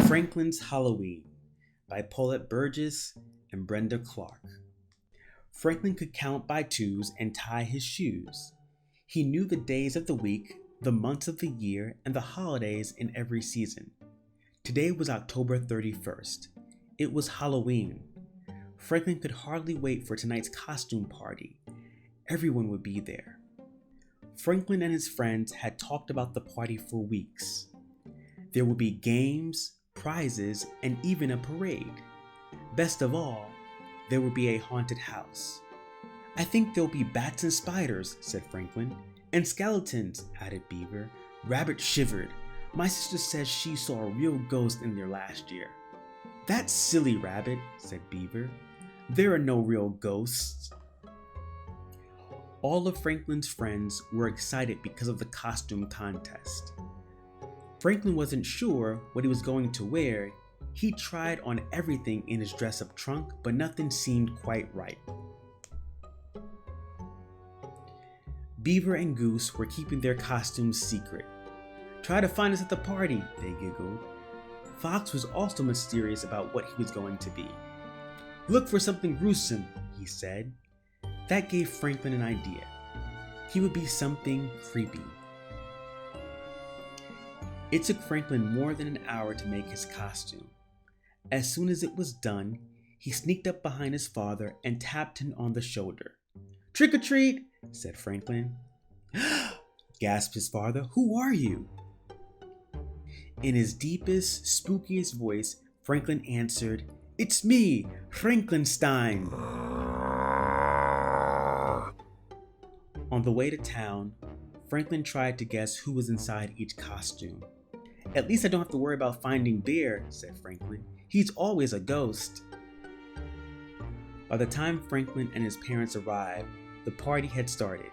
Franklin's Halloween by Paulette Bourgeois and Brenda Clark. Franklin could count by twos and tie his shoes. He knew the days of the week, the months of the year, and the holidays in every season. Today was October 31st. It was Halloween. Franklin could hardly wait for tonight's costume party. Everyone would be there. Franklin and his friends had talked about the party for weeks. There would be games, prizes, and even a parade. Best of all, there would be a haunted house. "I think there'll be bats and spiders," said Franklin. "And skeletons," added Beaver. Rabbit shivered. "My sister says she saw a real ghost in there last year." "That's silly, Rabbit," said Beaver. "There are no real ghosts." All of Franklin's friends were excited because of the costume contest. Franklin wasn't sure what he was going to wear. He tried on everything in his dress-up trunk, but nothing seemed quite right. Beaver and Goose were keeping their costumes secret. "Try to find us at the party," they giggled. Fox was also mysterious about what he was going to be. "Look for something gruesome," he said. That gave Franklin an idea. He would be something creepy. It took Franklin more than an hour to make his costume. As soon as it was done, he sneaked up behind his father and tapped him on the shoulder. "Trick or treat," said Franklin. Gasped his father. "Who are you?" In his deepest, spookiest voice, Franklin answered, "It's me, Frankenstein." On the way to town, Franklin tried to guess who was inside each costume. "At least I don't have to worry about finding Bear," said Franklin. "He's always a ghost." By the time Franklin and his parents arrived, the party had started.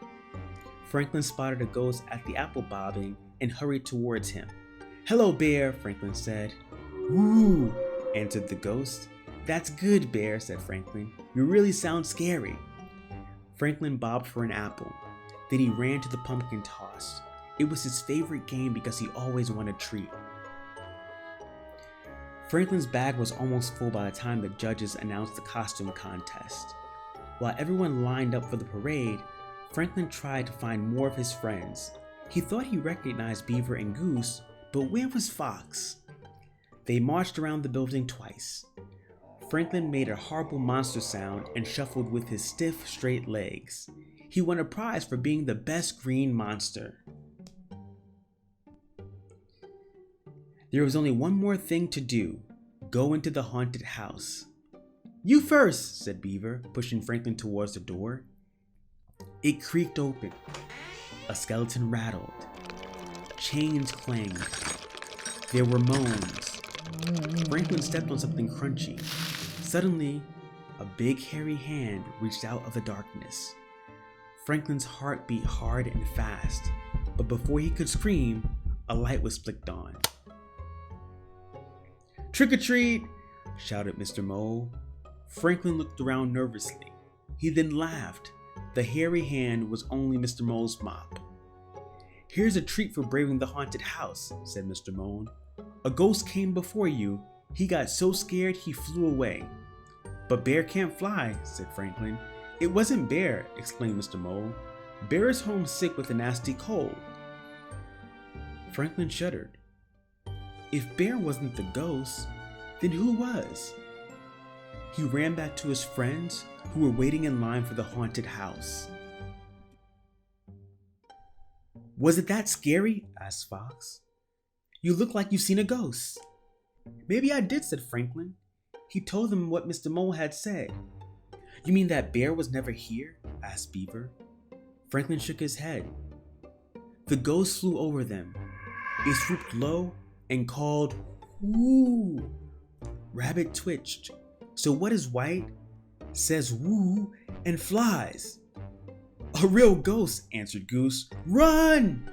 Franklin spotted a ghost at the apple bobbing and hurried towards him. "Hello, Bear," Franklin said. "Woo," answered the ghost. "That's good, Bear," said Franklin. "You really sound scary." Franklin bobbed for an apple. Then he ran to the pumpkin toss. It was his favorite game because he always wanted a treat. Franklin's bag was almost full by the time the judges announced the costume contest. While everyone lined up for the parade, Franklin tried to find more of his friends. He thought he recognized Beaver and Goose, but where was Fox? They marched around the building twice. Franklin made a horrible monster sound and shuffled with his stiff, straight legs. He won a prize for being the best green monster. There was only one more thing to do: go into the haunted house. "You first," said Beaver, pushing Franklin towards the door. It creaked open. A skeleton rattled. Chains clanged. There were moans. Franklin stepped on something crunchy. Suddenly, a big hairy hand reached out of the darkness. Franklin's heart beat hard and fast, but before he could scream, a light was flicked on. "Trick or treat!" shouted Mr. Mole. Franklin looked around nervously. He then laughed. The hairy hand was only Mr. Mole's mop. "Here's a treat for braving the haunted house," said Mr. Mole. "A ghost came before you. He got so scared he flew away." "But Bear can't fly," said Franklin. "It wasn't Bear," explained Mr. Mole. "Bear is home sick with a nasty cold." Franklin shuddered. If Bear wasn't the ghost, then who was? He ran back to his friends who were waiting in line for the haunted house. "Was it that scary?" asked Fox. "You look like you've seen a ghost." "Maybe I did," said Franklin. He told them what Mr. Mole had said. "You mean that Bear was never here?" asked Beaver. Franklin shook his head. The ghost flew over them. It swooped low and called, "Woo!" Rabbit twitched. "So what is white, says woo, and flies?" "A real ghost," answered Goose. "Run!"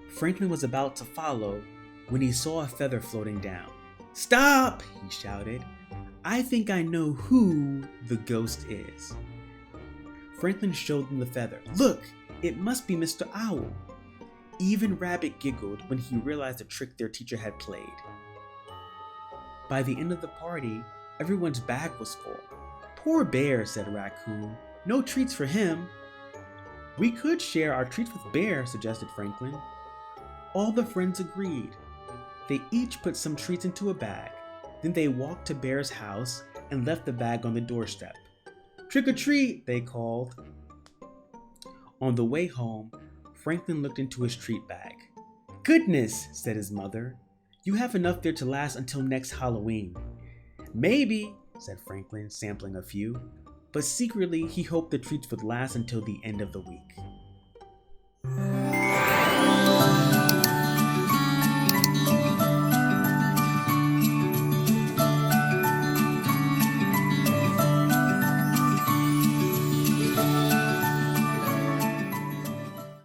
Franklin was about to follow when he saw a feather floating down. "Stop!" he shouted. "I think I know who the ghost is." Franklin showed them the feather. "Look, it must be Mr. Owl." Even Rabbit giggled when he realized the trick their teacher had played. By the end of the party, everyone's bag was full. "Poor Bear," said Raccoon. "No treats for him." "We could share our treats with Bear," suggested Franklin. All the friends agreed. They each put some treats into a bag. Then they walked to Bear's house and left the bag on the doorstep. "Trick or treat," they called. On the way home, Franklin looked into his treat bag. "Goodness," said his mother. "You have enough there to last until next Halloween." "Maybe," said Franklin, sampling a few, but secretly he hoped the treats would last until the end of the week.